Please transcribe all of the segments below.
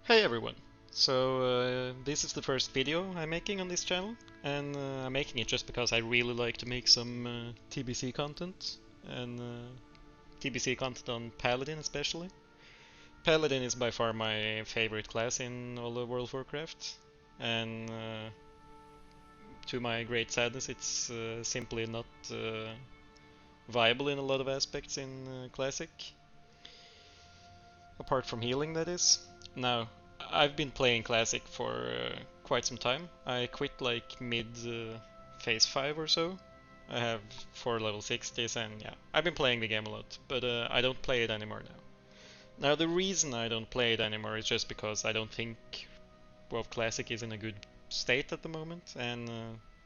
Hey everyone! So this is the first video I'm making on this channel, and I'm making it just because I really like to make some TBC content, and TBC content on paladin especially. Paladin is by far my favorite class in all of World of Warcraft, and to my great sadness it's simply not viable in a lot of aspects in Classic, apart from healing that is. Now, I've been playing Classic for quite some time. I quit like mid phase 5 or so. I have 4 level 60s and yeah, I've been playing the game a lot, but I don't play it anymore now. Now the reason I don't play it anymore is just because I don't think WoW Classic is in a good state at the moment, and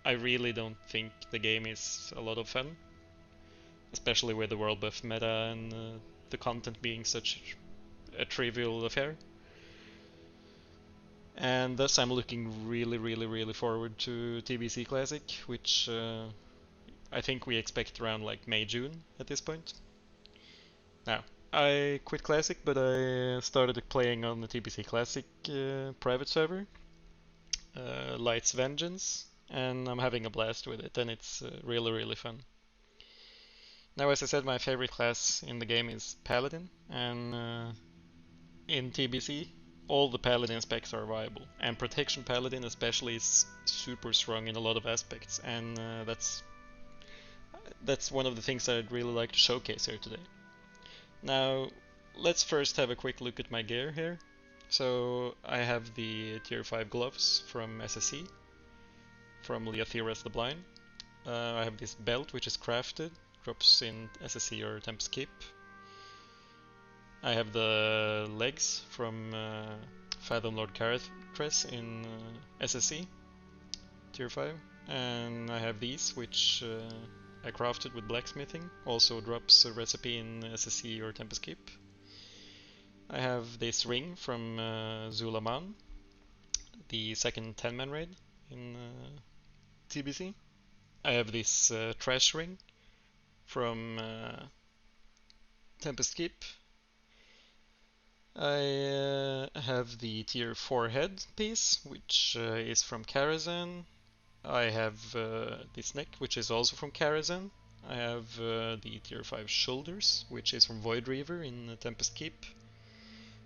I really don't think the game is a lot of fun, especially with the world buff meta and the content being such a trivial affair. And thus I'm looking really forward to TBC Classic, which I think we expect around like May, June at this point. Now, I quit Classic, but I started playing on the TBC Classic private server, Light's Vengeance, and I'm having a blast with it, and it's really fun. Now, as I said, my favorite class in the game is Paladin, and in TBC, all the Paladin specs are viable, and Protection Paladin especially is super strong in a lot of aspects, and that's one of the things I'd really like to showcase here today. Now, let's first have a quick look at my gear here. So, I have the tier 5 gloves from SSC, from Leotheras the Blind. I have this belt which is crafted, drops in SSC or Tempest Keep. I have the legs from Fathom Lord Carathres in SSC, tier 5, and I have these which I crafted with blacksmithing, also drops a recipe in SSC or Tempest Keep. I have this ring from Zulaman, the second 10-man raid in TBC. I have this trash ring from Tempest Keep. I have the tier 4 head piece, which is from Karazhan. I have this neck, which is also from Karazhan. I have the tier 5 shoulders, which is from Void Reaver in Tempest Keep.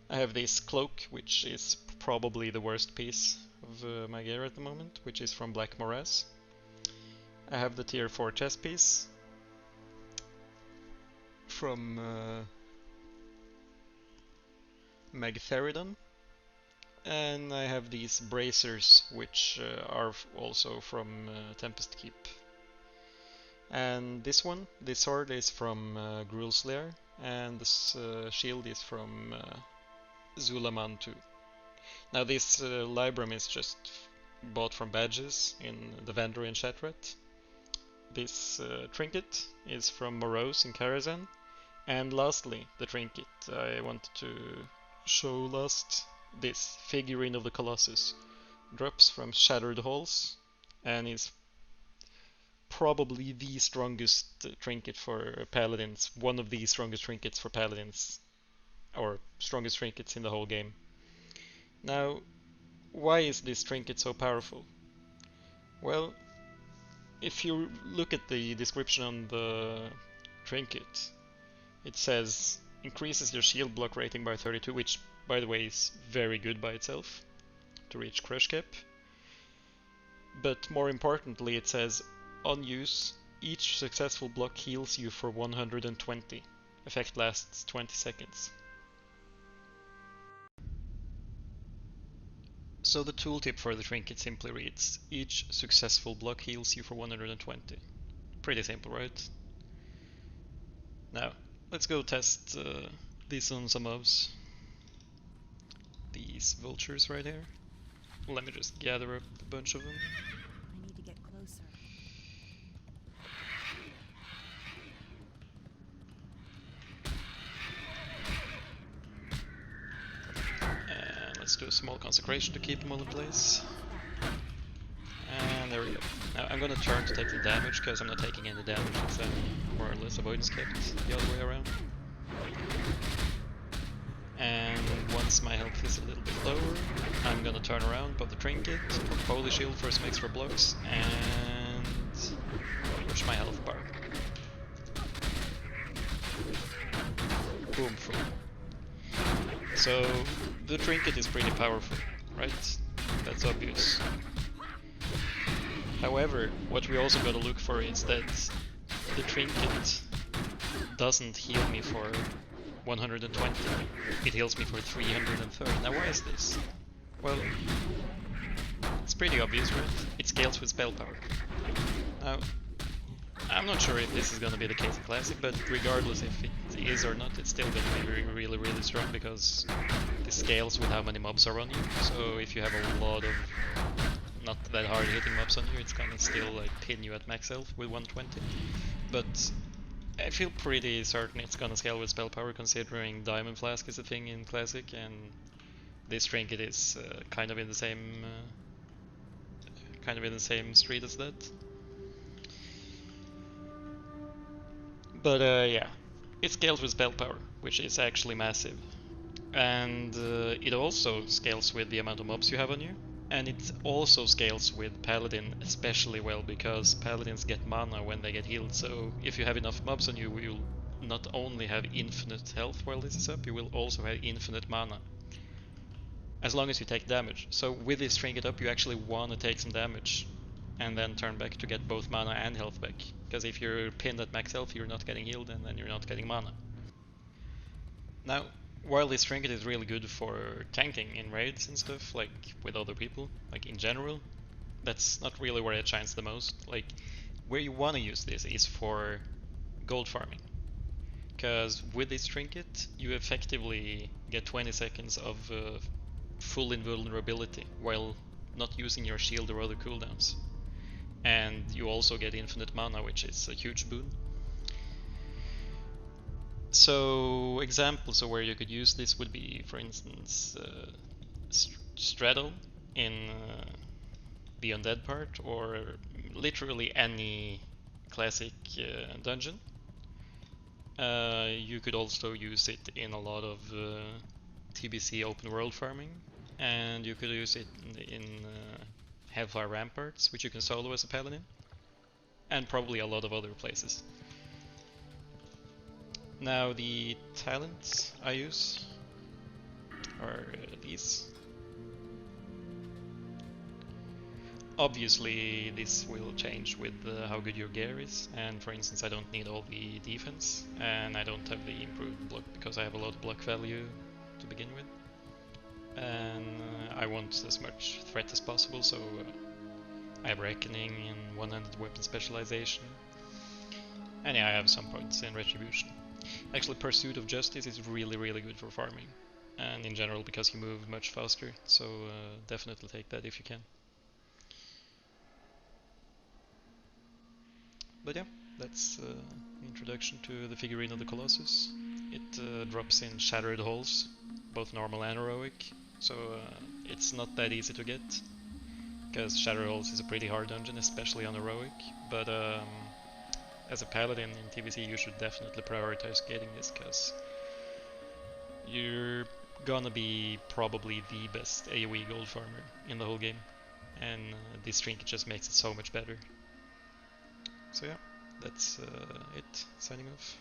I have this cloak, which is probably the worst piece of my gear at the moment, which is from Black Morass. I have the tier 4 chest piece from Magtheridon, and I have these bracers which are also from Tempest Keep. And this one, this sword is from Gruul Slayer, and this shield is from Zulaman too. Now this Librum is just bought from badges in the Vendor in Shatrat. This trinket is from Morose in Karazhan. And lastly, the trinket I wanted to show last, this Figurine of the Colossus, drops from Shattered Halls and is probably the strongest trinket for paladins, one of the strongest trinkets for paladins, or strongest trinkets in the whole game. Now, why is this trinket so powerful? Well, if you look at the description on the trinket, it says increases your shield block rating by 32, which by the way is very good by itself to reach crush cap. But more importantly, it says on use, each successful block heals you for 120. Effect lasts 20 seconds. So the tooltip for the trinket simply reads, each successful block heals you for 120. Pretty simple, right? Now, let's go test these on some mobs. These vultures right here. Let me just gather up a bunch of them. I need to get closer. And let's do a small consecration to keep them all in place. And there we go. Now I'm gonna turn to take the damage, because I'm not taking any damage since I'm more or less avoidance kept the other way around. And one since my health is a little bit lower, I'm gonna turn around, pop the trinket, Holy Shield first makes for blocks, and push my health bar. Boom, full. So the trinket is pretty powerful, right? That's obvious. However, what we also gotta look for is that the trinket doesn't heal me for 120, it heals me for 330. Now why is this? Well, it's pretty obvious, right? It scales with spell power. Now, I'm not sure if this is gonna be the case in Classic, but regardless if it is or not, it's still gonna be really, really strong because this scales with how many mobs are on you. So if you have a lot of not that hard hitting mobs on you, it's gonna still like pin you at max health with 120. But I feel pretty certain it's gonna scale with spell power, considering Diamond Flask is a thing in Classic, and this trinket is kind of in the same street as that. But yeah, it scales with spell power, which is actually massive, and it also scales with the amount of mobs you have on you. And it also scales with Paladin especially well, because Paladins get mana when they get healed, so if you have enough mobs on you, you'll not only have infinite health while this is up, you will also have infinite mana. As long as you take damage. So with this trinket up, you actually want to take some damage, and then turn back to get both mana and health back. Because if you're pinned at max health, you're not getting healed, and then you're not getting mana. Now, while this trinket is really good for tanking in raids and stuff, like with other people, like in general, that's not really where it shines the most. Like, where you want to use this is for gold farming. Because with this trinket, you effectively get 20 seconds of full invulnerability while not using your shield or other cooldowns. And you also get infinite mana, which is a huge boon. So examples of where you could use this would be, for instance, straddle in the undead part, or literally any classic dungeon. You could also use it in a lot of TBC open world farming, and you could use it in Hellfire Ramparts, which you can solo as a paladin, and probably a lot of other places. Now the talents I use are these. Obviously this will change with how good your gear is, and for instance I don't need all the defense, and I don't have the improved block because I have a lot of block value to begin with. And I want as much threat as possible, so I have Reckoning and one-handed weapon specialization. And yeah, I have some points in Retribution. Actually, Pursuit of Justice is really, really good for farming, and in general because you move much faster, so definitely take that if you can. But yeah, that's introduction to the figurine of the Colossus. It drops in Shattered Halls, both normal and heroic, so it's not that easy to get, because Shattered Halls is a pretty hard dungeon, especially on heroic, but as a paladin in TBC you should definitely prioritize getting this, because you're gonna be probably the best AoE gold farmer in the whole game, and this trinket just makes it so much better. So yeah, that's it. Signing off.